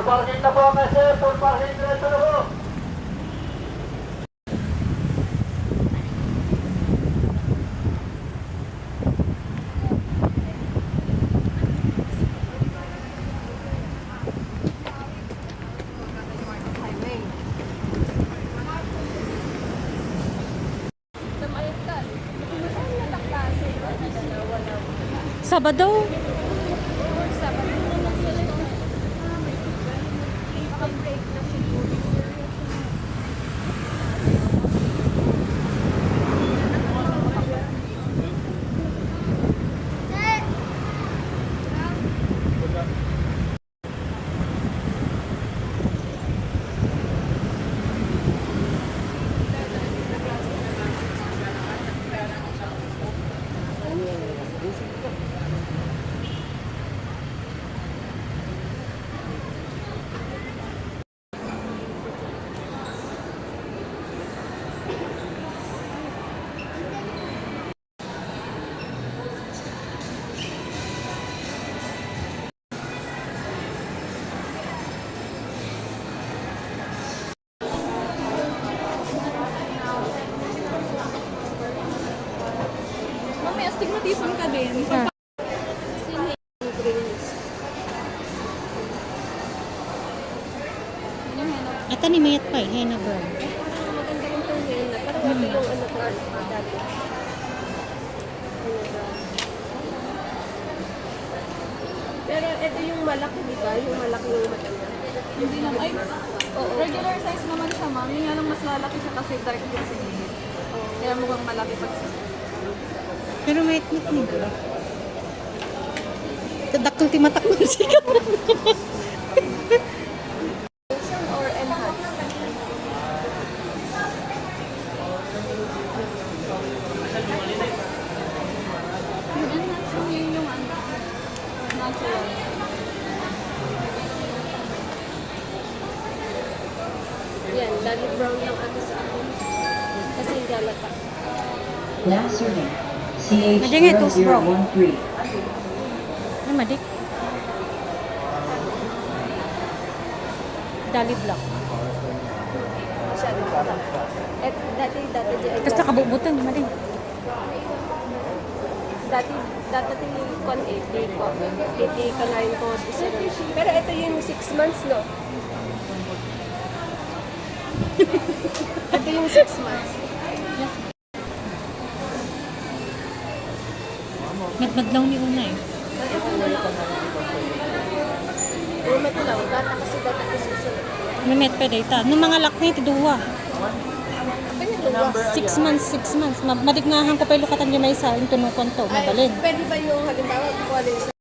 parking na po kasi, full parking diretso na po. Sabado. May astigmatism ka din. Ah. Ito ni Mayat pa eh, henna brown. Maganda rin itong henna. Parang ito yung anak ko dati. Pero ito yung malaki, di ba? Yung malaki yung matanda. Hindi naman. Ay, oo. Regular size naman siya, ma'am. Yung nga lang mas lalaki siya kasi dark din sa gilid. Kaya mukhang malaki pag Pero may etnik ni bro. Tadakol ti matak mo siya. or enhance. Yung enhance yung ano, natural. Yan, lalo brown lang ako sa akin. Kasi hindi halata. Now serving Madingay, toast bro. CH0013. Ay, madik. Dali black. Masyado pa lang. At dati di ay Kasi nakabubutan, madik. dati kon 80 ko. 80 ka na yung cost isa nun. Pero ito yung 6 months, no? Ito yung 6 months. Madmadlaw ni una eh. Ito na lang. Matlaw. Data kasi dati ko susunod. Mamet pa data. Nung mga lak na ito, duwa. Ano 6 months, 6 months. Madignahan ko pa yung lukatan niya may isa. Yung tunukon to, mabalin. Pwede ba yung halimbawa, kuha